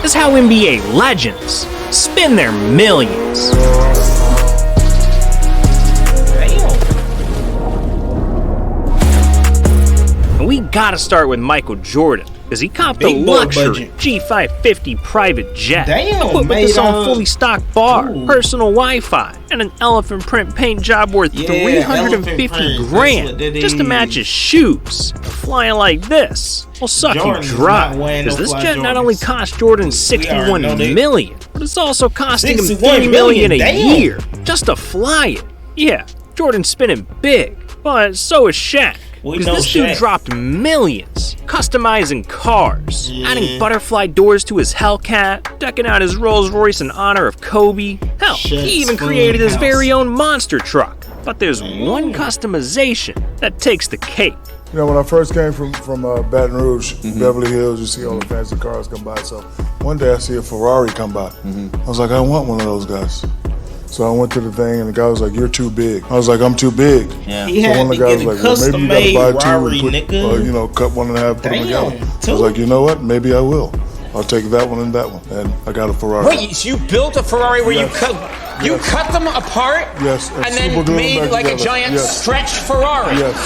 is how NBA legends spend their millions. And we gotta start with Michael Jordan, because he copped a luxury G550 private jet, equipped with his own fully stocked bar, personal Wi-Fi, and an elephant print paint job worth $350 grand just to match his shoes. Flying like this will suck you dry, because this jet not only cost Jordan $61 million, but it's also costing him $30 million a year just to fly it. Yeah, Jordan's spinning big, but so is Shaq. Because this dude dropped millions customizing cars, adding butterfly doors to his Hellcat, decking out his Rolls Royce in honor of Kobe. Hell, he even created his very own monster truck. But there's one customization that takes the cake. You know, when I first came from Baton Rouge, Beverly Hills, you see all the fancy cars come by. So one day I see a Ferrari come by. I was like, I want one of those guys. So I went to the thing, and the guy was like, "You're too big." I was like, "I'm too big." Yeah. So one of the guys was like, "Well, maybe you gotta buy two and put, cut one in half, put them together." I was like, "You know what? Maybe I will. I'll take that one and that one." And I got a Ferrari. Wait, so you built a Ferrari where you cut them apart? Yes. And then made like a giant stretch Ferrari? Yes.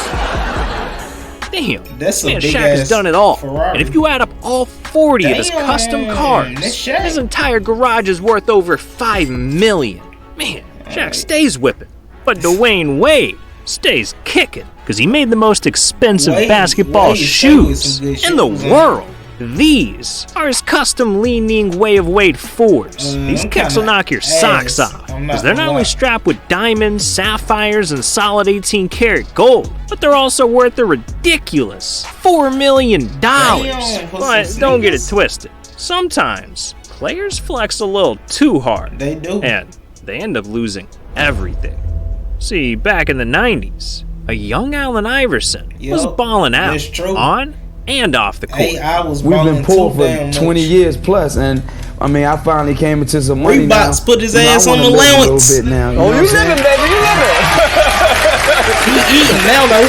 Damn, man, Shaq has done it all. Ferrari. And if you add up all 40 of his custom cars, his entire garage is worth over $5 million. Man, Shaq stays whipping, but Dwayne Wade stays kicking, because he made the most expensive basketball shoes in the world. These are his custom leaning Way of Wade 4s. These kicks will knock your socks off, because they're not only strapped with diamonds, sapphires, and solid 18-karat gold, but they're also worth a ridiculous $4 million. But don't get it twisted. Sometimes players flex a little too hard. They do. And they end up losing everything. See, back in the 90s, a young Allen Iverson was balling out on and off the court. We've been poor for 20 years plus, and I mean, I finally came into some money now. Reeboks put his ass on the allowance. You living, baby, you living. He eating now, though.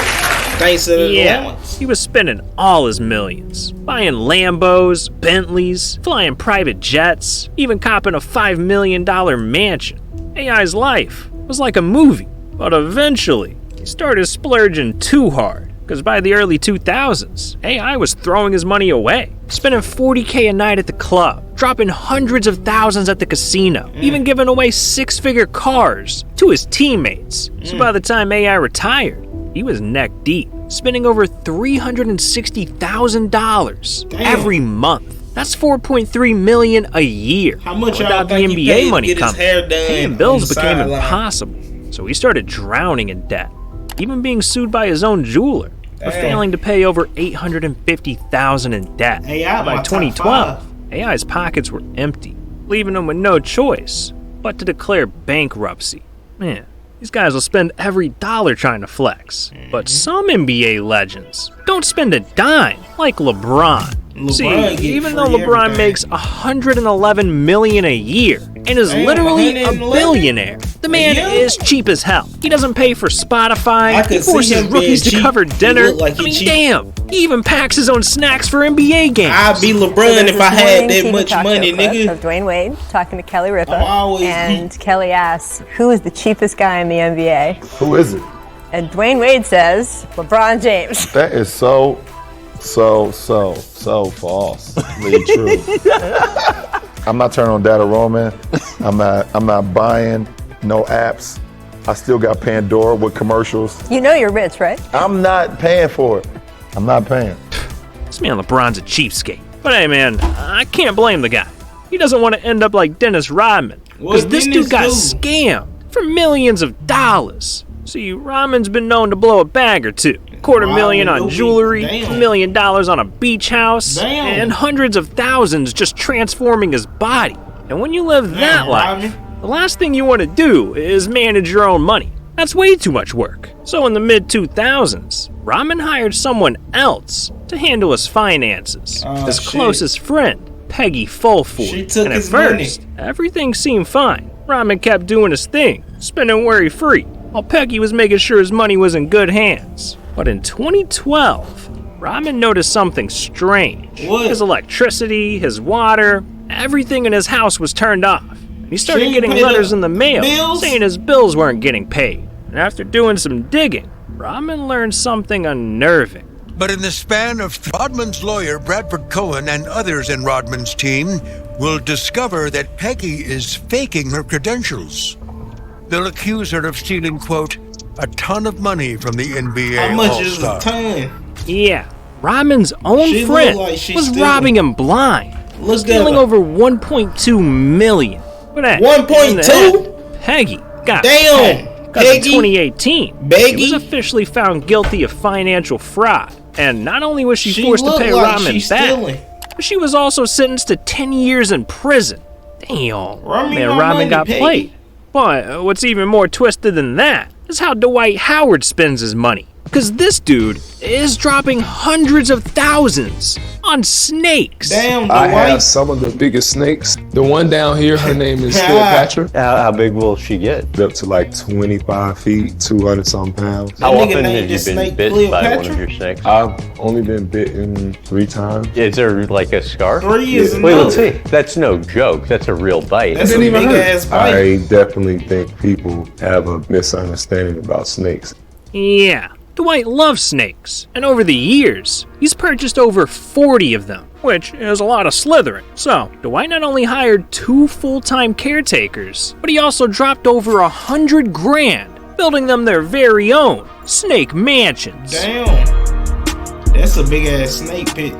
Thanks to the allowance. He was spending all his millions, buying Lambos, Bentleys, flying private jets, even copping a $5 million mansion. AI's life was like a movie, but eventually he started splurging too hard, because by the early 2000s, AI was throwing his money away, spending $40K a night at the club, dropping hundreds of thousands at the casino, even giving away six-figure cars to his teammates. So by the time AI retired, he was neck deep, spending over $360,000 every month. That's $4.3 million a year. How much without the NBA money coming? Paying bills became impossible, so he started drowning in debt, even being sued by his own jeweler for failing to pay over $850,000 in debt. By 2012, AI's pockets were empty, leaving him with no choice but to declare bankruptcy. Man, these guys will spend every dollar trying to flex. But some NBA legends don't spend a dime like LeBron. See, even though LeBron makes $111 million a year and is literally a billionaire, the man is cheap as hell. He doesn't pay for Spotify, he forces rookies to cover dinner. Damn, he even packs his own snacks for NBA games. I'd be LeBron if I had that much money, nigga. Of Dwayne Wade talking to Kelly Ripa, and Kelly asks, who is the cheapest guy in the NBA? Who is it? And Dwayne Wade says, LeBron James. That is so falsely true. I'm not turning on data roaming. I'm not buying no apps. I still got Pandora with commercials. You know you're rich, right? I'm not paying for it. I'm not paying. This man LeBron's a cheapskate. But hey man, I can't blame the guy. He doesn't want to end up like Dennis Rodman, because this dude got scammed for millions of dollars. See, Rodman's been known to blow a bag or two. $250,000 on jewelry, $1 million on a beach house, and hundreds of thousands just transforming his body. And when you live that life, the last thing you want to do is manage your own money. That's way too much work. So in the mid-2000s, Rodman hired someone else to handle his finances, his closest friend, Peggy Fulford. And at first, everything seemed fine. Rodman kept doing his thing, spending worry-free, while Peggy was making sure his money was in good hands. But in 2012, Rodman noticed something strange. His electricity, his water, everything in his house was turned off. He started She getting paid letters the in the mail bills? saying his bills weren't getting paid. And after doing some digging, Rodman learned something unnerving. But in the span of Rodman's lawyer, Bradford Cohen, and others in Rodman's team will discover that Peggy is faking her credentials. They'll accuse her of stealing, quote, a ton of money from the NBA How much is All-Star. a ton? Yeah, Rodman's own She friend look like she was stealing. robbing him blind, Look stealing at her. over $1.2 million. But hey, 1.2? Peggy got Damn, because in Peggy. 2018, Beggy. she was officially found guilty of financial fraud. And not only was she She forced to look pay like Rodman she's back, stealing. but she was also sentenced to 10 years in prison. Damn, Run me man, my Rodman money, got Peggy. played. But what's even more twisted than that is how Dwight Howard spends his money. Because this dude is dropping hundreds of thousands on snakes. Damn, I Dwight. have some of the biggest snakes. The one down here, her name is Cleopatra. How big will she get? Up to like 25 feet, 200 some pounds. How nigga often named have you this been snake bit by one Cleopatra? of your snakes? I've only been bitten 3 times. Is there like a scar? 3 is Wait, let's enough. see. That's no joke. That's a real bite. That's a Didn't even big hurt. ass bite. I definitely think people have a misunderstanding about snakes. Yeah, Dwight loves snakes, and over the years, he's purchased over 40 of them, which is a lot of slithering. So, Dwight not only hired 2 full-time caretakers, but he also dropped over $100 grand, building them their very own snake mansions. Damn. That's a big ass snake pit.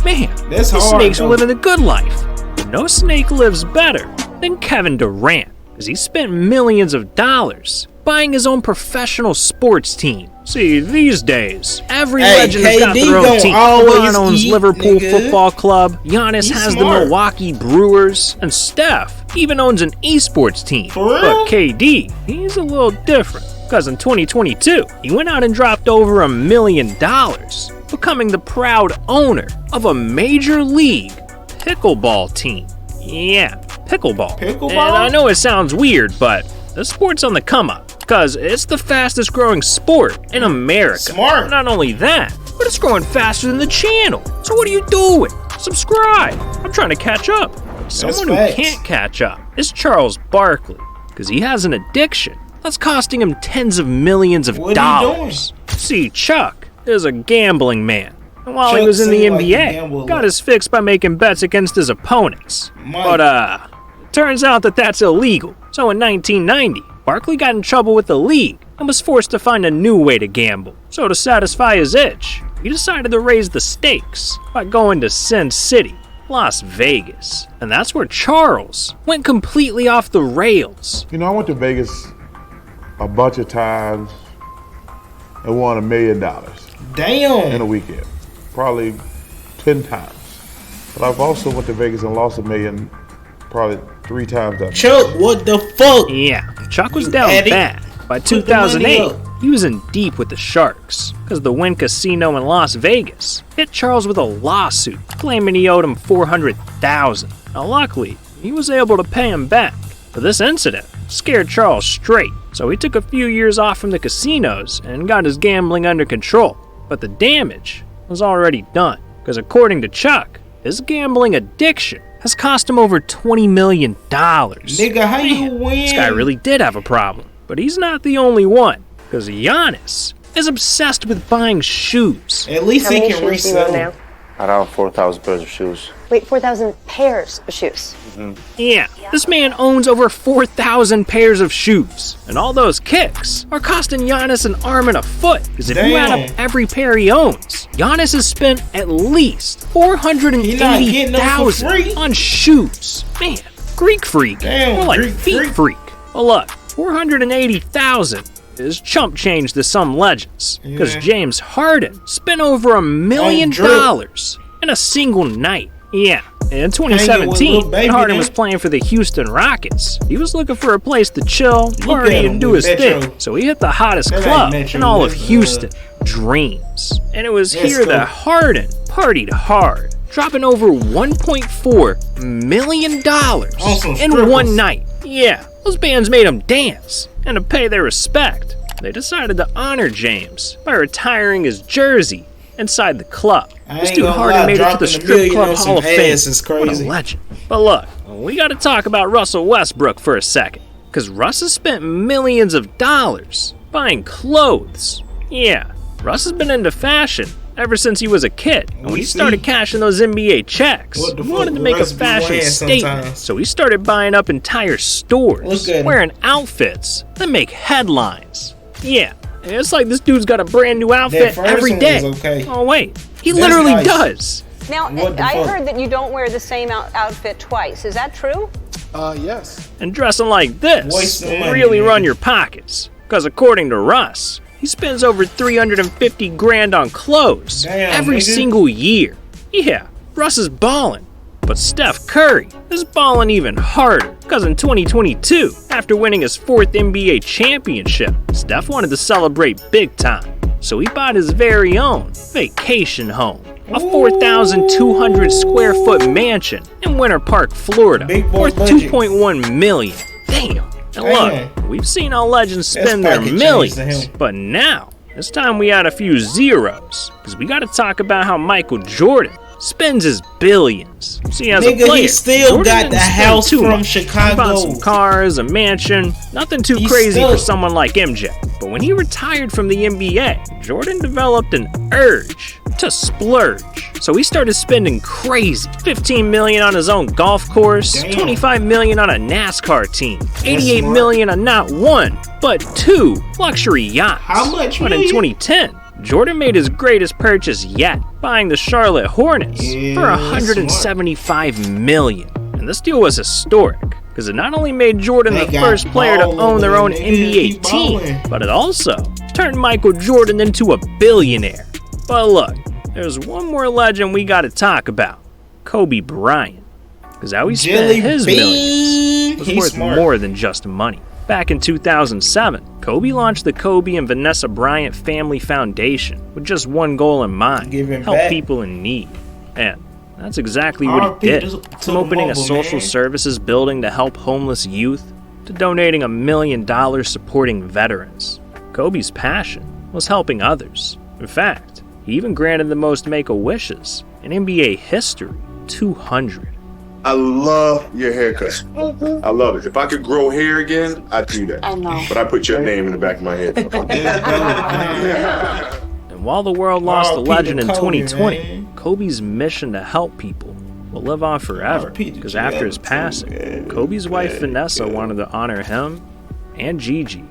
Man, That's the hard, snakes are though. living the good life. But no snake lives better than Kevin Durant, as he spent millions of dollars buying his own professional sports team. See, these days, every Hey, legend has got KD their own gon' team. always LeBron owns eat, Liverpool nigga. Football Club, Giannis He's has the smart. Milwaukee Brewers, and Steph even owns an esports team. For real? But KD, he's a little different, because in 2022, he went out and dropped over $1 million, becoming the proud owner of a major league pickleball team. Yeah, pickleball. Pickleball? And I know it sounds weird, but the sport's on the come up, because it's the fastest growing sport in America. Smart. Not only that, but it's growing faster than the channel. So what are you doing? Subscribe. I'm trying to catch up. Someone who facts. can't catch up is Charles Barkley, because he has an addiction that's costing him tens of millions of What dollars. See, Chuck is a gambling man. And while he Chuck was in the seem like he NBA, gambled a got lot. his fix by making bets against his opponents. Mike. But it turns out that that's illegal. So in 1990, Barkley got in trouble with the league and was forced to find a new way to gamble. So to satisfy his itch, he decided to raise the stakes by going to Sin City, Las Vegas. And that's where Charles went completely off the rails. You know, I went to Vegas a bunch of times and won $1 million in Damn. a weekend, probably 10 times. But I've also went to Vegas and lost $1 million probably 3 times that. Chuck, what the fuck? Yeah, Chuck was down Addict. bad. By Put the money 2008, up. he was in deep with the Sharks because the Wynn Casino in Las Vegas hit Charles with a lawsuit claiming he owed him $400,000. Now, luckily, he was able to pay him back. But this incident scared Charles straight, so he took a few years off from the casinos and got his gambling under control. But the damage was already done because, according to Chuck, his gambling addiction has cost him over $20 million. Nigga, how you win? This guy really did have a problem. But he's not the only one, because Giannis is obsessed with buying shoes. At least How he many can shoes do you own resell. now? Around 4,000 pairs of shoes. Wait, 4,000 pairs of shoes. Yeah, this man owns over 4,000 pairs of shoes. And all those kicks are costing Giannis an arm and a foot. Because if you add Damn. up every pair he owns, Giannis has spent at least He not getting them for $480,000 free. on shoes. Man, Greek freak. Damn, More like Greek feet freak. freak. Well, look, $480,000 is chump change to some legends. Because Yeah. James Harden spent over $1 million in a single night. Yeah, in 2017, little baby when Harden then. was playing for the Houston Rockets, he was looking for a place to chill, party, at him and do with his Metro. thing. So he hit the hottest That ain't club Metro, in all of that's, Houston, Dreams. And it was Let's here go. that Harden partied hard, dropping over $1.4 million some in strippers. one night. Yeah, those bands made him dance. And to pay their respect, they decided to honor James by retiring his jersey inside the club. This dude Harden made it to the strip club Hall of Fame. Is What a legend. But look, we gotta talk about Russell Westbrook for a second. Cause Russ has spent millions of dollars buying clothes. Yeah, Russ has been into fashion ever since he was a kid. And when he started cashing those NBA checks, he wanted to make a fashion statement. So he started buying up entire stores, wearing outfits that make headlines. Yeah, it's like this dude's got a brand new outfit every day. Oh wait, he literally does. Now, I heard that you don't wear the same outfit twice. Is that true? Yes. And dressing like this will really run your pockets. Because according to Russ, he spends over 350 grand on clothes every single year. Yeah, Russ is ballin'. But Steph Curry is ballin' even harder. Because in 2022, after winning his 4th NBA championship, Steph wanted to celebrate big time. So he bought his very own vacation home. A 4,200 square foot mansion in Winter Park, Florida, worth $2.1 million. Damn. And look, we've seen how legends spend their millions, but now it's time we add a few zeros, because we got to talk about how Michael Jordan spends his billions. See, as a player, he still Jordan got the house from Chicago. He bought some cars, a mansion, nothing too crazy for someone like MJ. But when he retired from the NBA, Jordan developed an urge to splurge. So he started spending crazy. $15 million on his own golf course, $25 million on a NASCAR team, $88 million on not one, but 2 luxury yachts. How much? But in 2010, Jordan made his greatest purchase yet, buying the Charlotte Hornets for $175 million. And this deal was historic, because it not only made Jordan the first player to own their own NBA team, but it also turned Michael Jordan into a billionaire. But look, there's one more legend we gotta talk about. Kobe Bryant. Because how he spent his millions was worth more than just money. Back in 2007, Kobe launched the Kobe and Vanessa Bryant Family Foundation with just one goal in mind: help people in need. And that's exactly what he did. From opening a social services building to help homeless youth, to donating $1 million supporting veterans. Kobe's passion was helping others. In fact, he even granted the most Make-A-Wishes in NBA history, 200. I love your haircut. I love it. If I could grow hair again, I'd do that. I know. But I put your name in the back of my head. And while the world lost a legend in 2020, Kobe's mission to help people will live on forever. Because after his passing, Kobe's wife Vanessa wanted to honor him and Gigi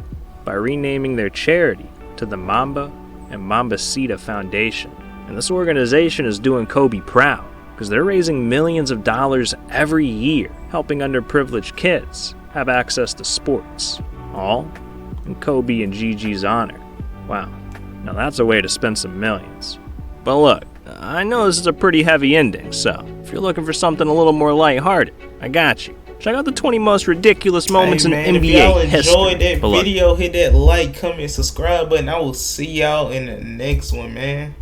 by renaming their charity to the Mamba and Mambacita Foundation. And this organization is doing Kobe proud, because they're raising millions of dollars every year, helping underprivileged kids have access to sports, all in Kobe and Gigi's honor. Wow, now that's a way to spend some millions. But look, I know this is a pretty heavy ending, so if you're looking for something a little more lighthearted, I got you. Check out the 20 most ridiculous moments in NBA history. If y'all enjoyed that video, hit that like, comment, subscribe button. I will see y'all in the next one, man.